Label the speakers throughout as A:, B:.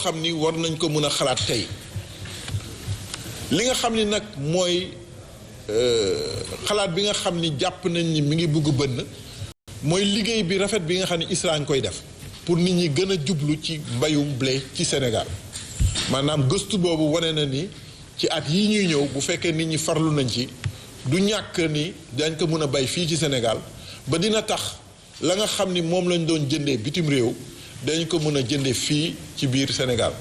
A: xam ni war nañ ko mën a xalaat tey li nga xam ni nag mooy xalaat bi nga xam ni jàpp nañ ni mi ngi bugg bënn mooy liggéey bi rafet bi nga xam ni ISRA ngi koy def pour nit ñi gën a jublu ci mbayum blé ci Sénégal maanaam gëstu boobu wane na ni ci at yi ñuy ñëw bu fekkee nit ñi farlu nañ ci du ñàkk ni dañ ko mën a bay fii ci Sénégal ba dina tax la nga xam ni moom lañ doon jëndee bitim réew dañ ko mën a jëndee fii ci biir Sénégal.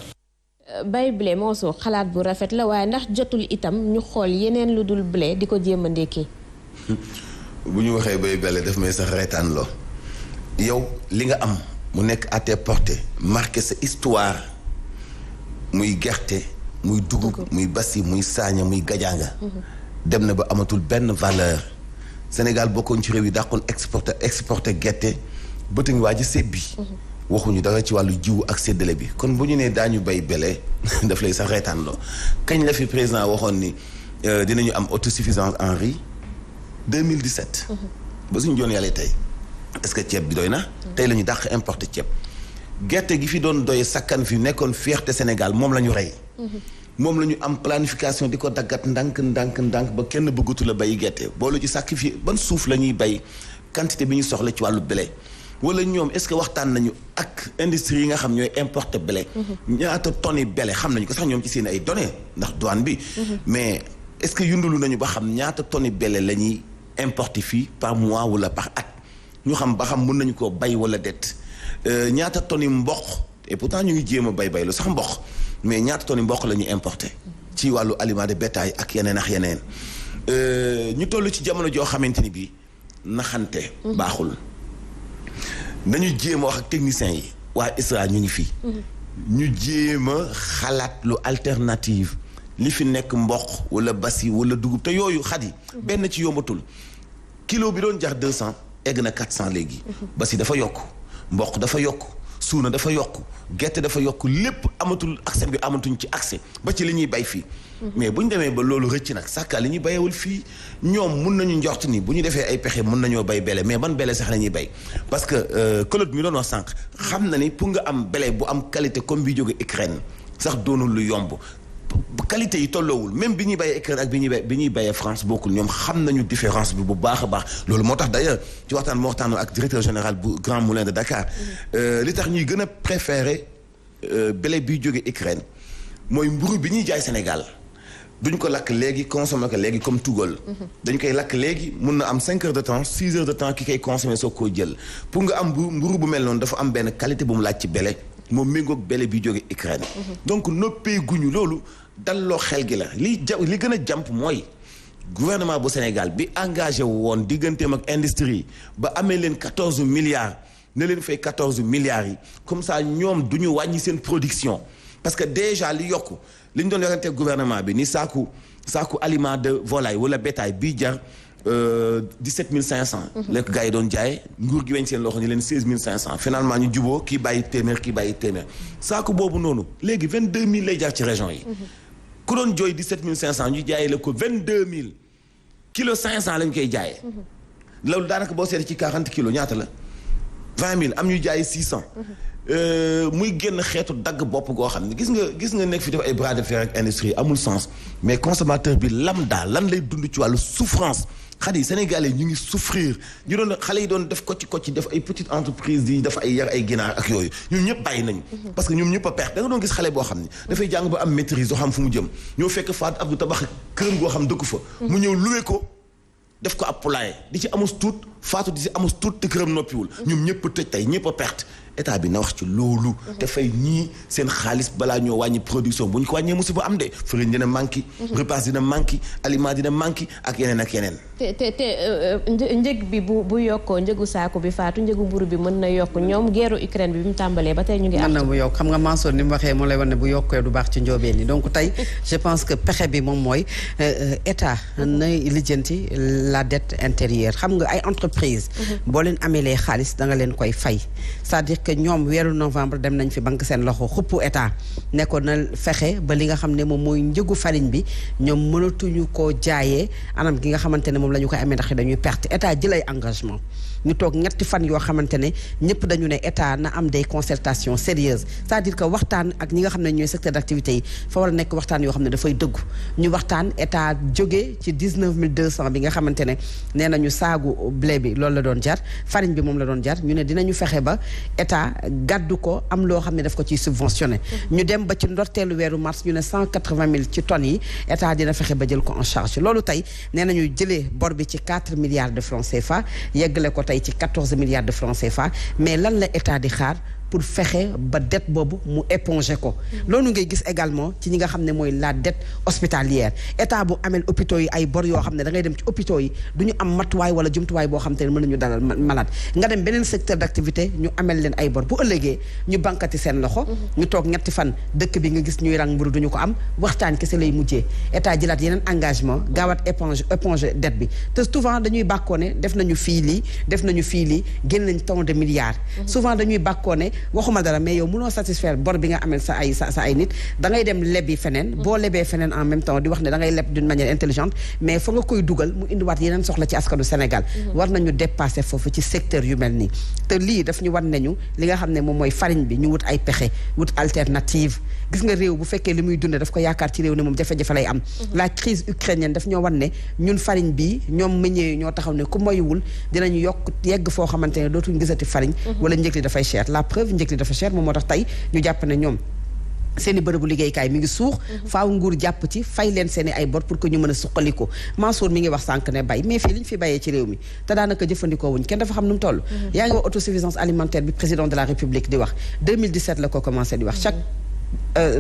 B: bay blé moosu xalaat bu rafet la waaye ndax jotul itam ñu xool yeneen lu dul blé di ko jéem a ndékkee.
C: bu ñu waxee bay blé daf may sax reetaan loo yow li nga am mu nekk à tes portées marqué sa histoire muy gerte muy dugub muy basi muy saaña muy gajaanga dem na ba amatul benn valeur Sénégal bokkoon ci réew yi dàqoon exporté gerte bëtuñu waa ji sebbi waxuñu dara ci wàllu jiwu ak séddale bi kon bu ñu nee daañu bay bele daf lay sax reetaan loo kañ la fi président waxoon ni dinañu am autosuffisance en riz 2017 ba suñu joon yàlla tey est-ce que ceeb bi doy na tey la ñu dàq importé ceeb gerte gi fi doon doy sakkan fi nekkoon fierté Sénégal moom la ñu rey moom la ñu am planification di ko daggat ndànk ba kenn bëggatu la bay gerte boolu ci sacrifié ban suuf la ñuy bay quantité bi ñu soxla ci wàllu blé wala ñoom est-ce que waxtaan nañu ak industrie yi nga xam ñooy importer blé ñaata tonnes blé xam nañu ko sax ñoom ci seen ay données ndax douane bi mais est-ce que yundulu nañu ba xam ñaata tonnes blé la ñuy importer fii par mois wala par at ñu xam ba xam mën nañu koo bay wala det ñaata tonnes mboq et pourtant ñu ngi jéem a bay lu sax mboq mais ñaata tonnes mboq la ñuy importer ci wàllu aliment de bétail ak yeneen ak yeneen ñu toll ci jamono joo xamante ni bii naxante baaxul nañu jéem a wax ak techniciens yi waa ISRA ñu ngi fii ñu jéem a xalaat lu alternative li fi nekk mboq wala basi wala dugub te yooyu xat yi benn ci yombatul kilo bi doon jar 200 egg na 400 léegi basi dafa yokk mboq dafa yokk suuna dafa yokk gerte dafa yokk lépp amatul accès bi amatuñ ci accès ba ci li ñuy bay fii mais bu ñu demee ba loolu rëcc nag sàkka li ñuy bayewul fii ñoom mun nañu njort ni bu ñu defee ay pexe mun nañoo bay bele mais ban bele sax la ñuy bay parce que Claude mi doon wax sànq xam na ni pour nga am bele bu am qualité comme bi jóge Ukraine sax doonul lu yomb qualité yi tolloowul même bi ñuy bayee Ukraine ak bi ñuy bayee France bokkul ñoom xam nañu différence bi bu baax a baax loolu moo tax d'ailleurs ci waxtaan moo waxtaan ak directeur général bu Grand Moulin de Dakar li tax ñuy gën a préférer blé biy jóge Ukraine mooy mburu bi ñuy jaay Sénégal duñ ko lakk léegi consommer ko léegi comme tugal dañ koy lakk léegi mun na am 5 heures de temps 6 heures de temps ki koy consommer soo koy jël pour nga am mburu bu mel noonu dafa am benn qualité bu mu laaj ci blé moom méngoog blé bi jóge Ukraine donc noppee guñu loolu dalloo xel gi la li gën a jàmp mooy gouvernement bu Sénégal bi engagé woon digganteem ak industrie ba amee leen 14 milliards ne leen fay 14 milliards yi comme ça ñoom du ñu wàññi seen production parce que déjà li yokku li ñu doon yorante gouvernement bi ni saaku aliment de volaille wala bétail bii jar 17500 lekk gars yi doon jaay nguur gi weñ seen loxo ni leen 16500 finalement ñu juboo kii bàyyi téeméer saaku boobu noonu léegi 22000 lay jar ci région yi ku doon jooy 17500 ñu jaayee la ko 22000 kilo 500 lañ koy jaayee loolu daanaka boo seetee ci 40 kilos ñaata la 20000 am ñu jaayee 600 muy génn xeetu dagg bopp goo xam ne gis nga nekk fi def ay bras de fer ak industrie amul sens mais consommateur bi lambda lan lay dund ci wàllu souffrance xale yi sénégalais ñu ngi souffrir ñu doon xale yi doon def kocci def ay petite entreprise yi def ay yar ay ginaar ak yooyu ñun ñëpp bàyyi nañu parce que ñoom ñëpp a perte da nga doon gis xale boo xam ne dafay jàng ba am maîtrise doo xam fu mu jëm ñoo fekk Fatou Abdou tabax këram goo xam dëkku fa mu ñëw loué ko def ko ab poulailler di ci amus tuut Fatou di ci amus tuut te këram noppiwul ñoom ñëpp a tëj tey ñëpp a perte état bi na wax ci loolu te fay ñii seen xaalis balaa ñoo wàññi production bu ñu ko wàññee musiba am de farine dina manqué repas dina manqué aliment dina manqué ak yeneen ak yeneen
B: te njëg bi bu yokkoo njëgu saako bi faatu njëgu mburu bi mën na yokk ñoom guerru Ukraine bi mu tàmbalee ba tey ñu ngi am
D: mën na bu yokk xam nga Mansour ni mu waxee moo lay wan ne bu yokkee du baax ci njóobeen yi donc tey je pense que pexe bi moom mooy état nay lijjanti la dette intérieure xam nga ay entreprise boo leen ameelee xaalis da nga leen koy fay c'est-à-dire que ñoom weeru novembre dem nañ fi banque seen loxo xuppu état nekkoon na fexe ba li nga xam ne moom mooy njëgu farine bi ñoom mënatuñu koo jaayee anam gi nga xamante ne moom la ñu koy amee ndax dañuy perte état jël ay engagement ñu toog ñetti fan yoo xamante ne ñëpp dañu ne état na am des concertations sérieuses c'est-à-dire que waxtaan ak ñi nga xam ne ñooy secteur d'activité yi fa war a nekk waxtaan yoo xam ne dafay dëggu ñu waxtaan état jógee ci 19200 bi nga xamante ne nee nañu saagu blé bi loolu la doon jar farine bi moom la doon jar ñu ne dinañu fexe ba état gàddu ko am loo xam ne daf ko ciy subventionné ñu dem ba ci ndorteelu weeru mars ñu ne 180 000 ci tonnes yi état dina fexe ba jël ko en charge loolu tey nee nañu jëlee bor bi ci 4 milliards de francs CFA yeggale ko tey ci 14 milliards de francs CFA mais lan la état di xaar pour fexe ba dette boobu mu éponger ko loolu ngay gis également ci ñi nga xam ne mooy la dette hospitalière état bu amel hôpitaux yi ay bor yoo xam ne da ngay dem ci hôpitaux yi du ñu am matuwaay wala jumtuwaay boo xam te ne mën nañu dalal malade nga dem beneen secteur d'activité ñu amel leen ay bor bu ëllëgee ñu bankati seen loxo ñu toog ñetti fan dëkk bi nga gis ñuy rang mburu duñu ko am waxtaan kese lay mujjee état jëlaat yeneen engagement gaawaat éponger dette bi te souvent dañuy bàkkoo ne def nañu fii lii génn nañ tant de milliards souvent dañuy bàkkoo ne waxuma dara mais yow mënoo satisfaire bor bi nga amel sa ay nit da ngay dem lebi feneen boo lebee feneen en même temps di wax ne da ngay leb d'une manière intelligente mais fa nga koy dugal mu indiwaat yeneen soxla ci askanu Sénégal war nañu dépasser foofu ci secteur yu mel nii te lii daf ñu wan nañu li nga xam ne moom mooy farine bi ñu wut ay pexe wut alternative gis nga réew bu fekkee li muy dunde daf ko yaakaar ci réew ne moom jafe-jafe lay am la crise ukrainienne daf ñoo wan ne ñun farine bi ñoom meññee ñoo taxaw ne ku moywul dinañu yegg foo xamante ne dootuñu gisati farine wala njëg li dafay cher la preuve njëg li dafa cher moom moo tax tey ñu jàpp ne ñoom seeni bërëbu liggéeykaay mi ngi suux faaw nguur jàpp ci fay leen seeni ay bor pour que ñu mën a suqaliko Mansour mi ngi wax sànq ne bay mais fii li ñu fi bayee ci réew mi te daanaka jëfandikoo wuñ kenn dafa xam nu mu toll yaa ngi wax autosuffisance alimentaire bi président de la République di wax 2017 la ko commencé di wax chaque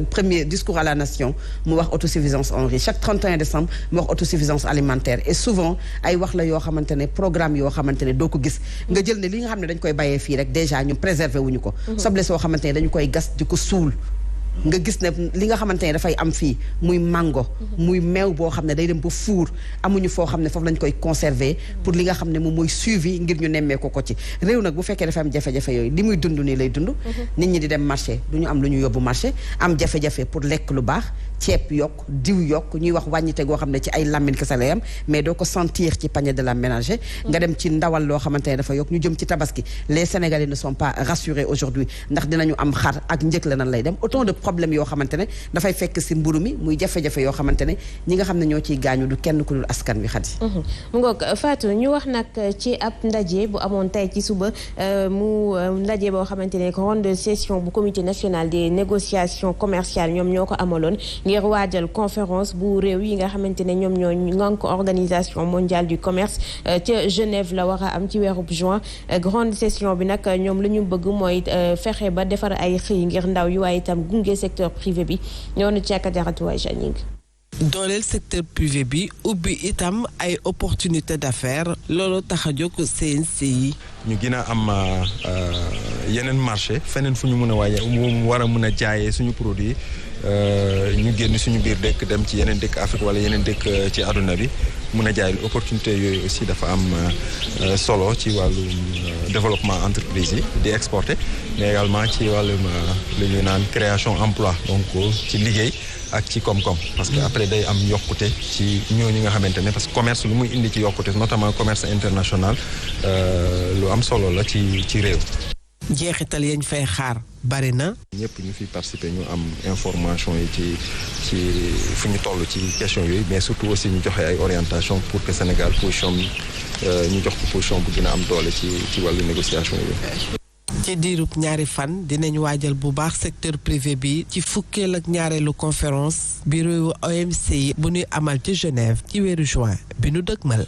D: premier discours à la nation mu wax autosuffisance en riz chaque 31 décembre mu wax autosuffisance alimentaire et souvent ay wax la yoo xamante ne programme yoo xamante ne doo ko gis nga jël ne li nga xam ne dañ koy bayee fii rek déjà ñu préserver wuñu ko soble soo xamante ne dañu koy gas di ko suul nga gis ne li nga xamante ne dafay am fii muy mango muy meew boo xam ne day dem ba fuur amuñu foo xam ne foofu lañ koy conserver pour li nga xam ne moom mooy suivi ngir ñu nemmee ko ci réew nag bu fekkee dafa am jafe-jafe yooyu li muy dund nii lay dund nit ñi di dem marché du ñu am lu ñu yóbbu marché am jafe-jafe pour lekk lu baax ceeb yokk diw yokk ñuy wax wàññite goo xam ne ci ay lamine kese lay am mais doo ko sentir ci panier de la ménager nga dem ci ndawal loo xamante ne dafa yokk ñu jëm ci tabaski les Sénégalais ne sont pas rassurés aujourd'hui ndax dinañu am xar ak njëg la nan lay dem autant de problème yoo xamante ne dafay fekk si mburu mi muy jafe-jafe yoo xamante ne ñi nga xam ne ñoo ciy gaañu du kenn ku dul askan wi xat yi
B: mu ngoog Fatou ñu wax nag ci ab ndaje bu amoon tey ci suba mu ndaje boo xamante ne grande session bu comité national des négociations commerciales ñoom ñoo ko amaloon ngir waajal conférence bu réew yi nga xamante ne ñoom ñoo ngànk organisation mondiale du commerce ca Genève la war a am ci weerub juin grande session bi nag ñoom la ñu bëgg mooy fexe ba defar ay xëy ngir ndaw yi waaye itam gunge secteur privé bi ñoonu càkkajaratuwaay janing
E: dooleel secteur privé bi ubbi itam ay opportunité d'affaires loolu tax a jóg CNCI
F: ñu gën a am yeneen marché feneen fu ñu mën a waaye mu war a mën a jaayee suñu produit ñu génn suñu biir dëkk dem ci yeneen dëkk Afrique wala yeneen dëkk ci àdduna bi mun a jaay opportunité yooyu aussi dafa am solo ci wàllu développement entreprise yi di exporter mais également ci wàllum lu ñu naan création emploi donc ci liggéey ak ci koom-koom parce que après day am yokkute ci ñooñu nga xamante ne parce que commerce lu muy indi ci yokkute notamment commerce international lu am solo la ci réew.
E: jeexital yañ fay xaar bari na.
F: ñëpp ñu fi participer ñu am information yi ci fu ñu toll ci question yooyu mais surtout aussi ñu joxe ay orientation pour que Sénégal position ñu jox ko position bu gën a am doole ci wàllu négociation yooyu.
E: ci diirub ñaari fan dinañ waajal bu baax secteur privé bi ci fukkeel ak ñaareelu conférence bi réewu OMC yi bu ñuy amal ci Genève ci weeru juin bi nu dëgmal.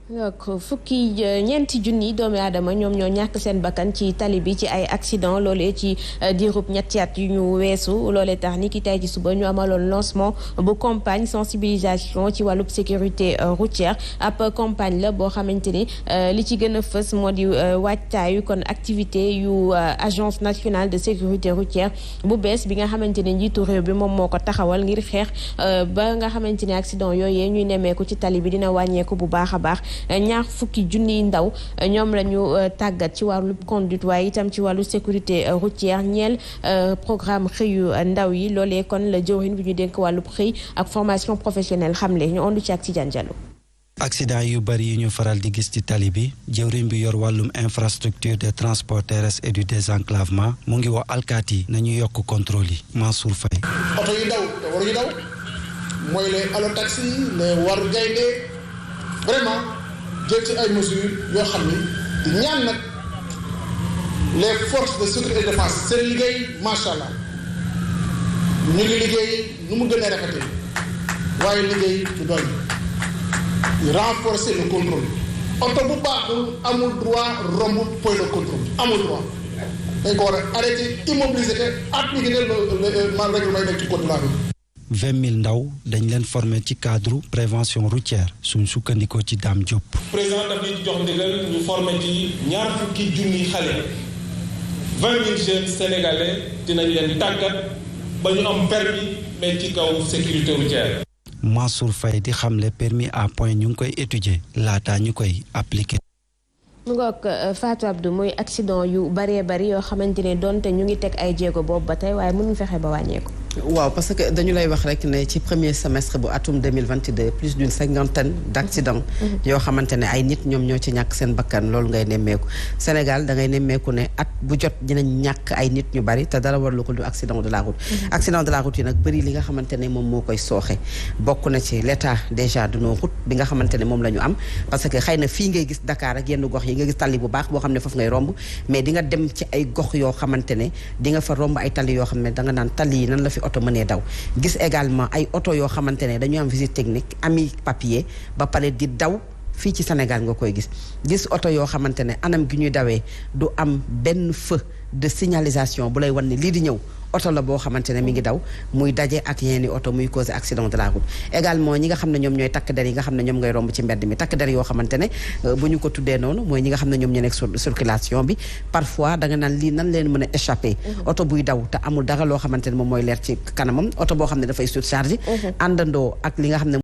B: ñeenti junni doomi aadama ñoom ñoo ñàkk seen bakkan ci tali bi ci ay accident loolee ci diirub ñetti at yu ñu weesu loolee tax ni ki tey ci suba ñu amaloon lancement bu campagne sensibilisation ci wàllub sécurité routière ab campagne la boo xamante ni li ci gën a fës moo di waajtaayu kon activité yu agence nationale de sécurité routière bu bees bi nga xamante ne njiitu réew bi moom moo ko taxawal ngir xeex ba nga xamante ni accident yooyee ñuy nemmeeku ci tali bi dina wàññeeku bu baax a baax ñaar fukki junniy ndaw ñoom la ñu tàggat ci wàllu conduite waaye itam ci wàllu sécurité routière ñeel programme xëyu ndaw yi loolee kon la jëwriñ bi ñu dénk wàllu xëy ak formation professionnelle xamle ñu ondu ci ak ci janjalo
G: accident yu bari yu ñu faral di gis ci tali bi jëwriñ bi yor wàllum infrastructure de transport terrestre et du désenclavement mu ngi wax alkaati yi nañu yokk contrôle yi Mansour Faye.
H: oto yi daw te waruñu daw mooy les allo taxi les war gaynde vraiment jël ci ay mesures yoo xam ni di ñaan nag les forces de sécurité et de défense seen liggéey macha allah ñu ngi liggéey nu mu gën a rafetee waaye liggéey du doy renforcer le contrôle oto bu baaxul amul droit romb point de contrôle amul droit dañ ko war a arrêter immobiliser te appliquer le règlement yi nekk ci code de la route.
G: 20 000 ndaw dañ leen former ci cadre prévention routière suñ sukkandikoo ci Dame Diop.
I: président daf ñu jox ndigal ñu former ci 20 000 xale 20 000 jeunes sénégalais dinañ leen tàggat ba ñu am permis mais ci kaw sécurité routière.
G: Mansour Faye di xamle permis à point ñu ngi koy étudier laata ñu koy appliquer.
B: mu ngoog Fatou Abdou muy accident yu bëree bëri yoo xamante ne donte ñu ngi teg ay jéego boobu ba tey waaye mënuñ fexe ba wàññeeku.
D: waaw parce que dañu lay wax rek ne ci premier semestre bu atum 2022 plus d'une 50aine d'accidents yoo xamante ne ay nit ñoom ñoo ci ñàkk seen bakkan loolu ngay nemmeeku Sénégal da ngay nemmeeku ne at bu jot dinañ ñàkk ay nit ñu bari te dara warlu ko du accident de la route accident de la route yi nag bëri li nga xamante ne moom moo koy sooxe bokk na ci l'état déjà de nos routes bi nga xamante ne moom la ñu am parce que xëy na fii ngay gis Dakar ak yenn gox yi nga gis tali bu baax boo xam ne foofu ngay romb mais di nga dem ci ay gox yoo xamante ne di nga fa romb ay tali yoo xam ne da nga naan tali yi nan la fi oto mënee daw gis également ay oto yoo xamante ne dañuy am visite technique ami papier ba pare di daw fii ci Sénégal nga koy gis oto yoo xamante ne anam gi ñuy dawee du am benn feu de signalisation bu lay wan ne lii di ñëw oto la boo xamante ne mi ngi daw muy daje ak yenni oto muy cause accident de la route également ñi nga xam ne ñoom ñooy takk der yi nga xam ne ñoom ngay romb ci mbedd mi takk der yoo xamante ne bu ñu ko tuddee noonu mooy ñi nga xam ne ñoom ñu nekk circulation bi parfois da nga naan lii nan leen mën a échapper oto buy daw te amul dara loo xamante ne moom mooy leer ci kanamam oto boo xam ne dafay surchargé àndandoo ak li nga xam ne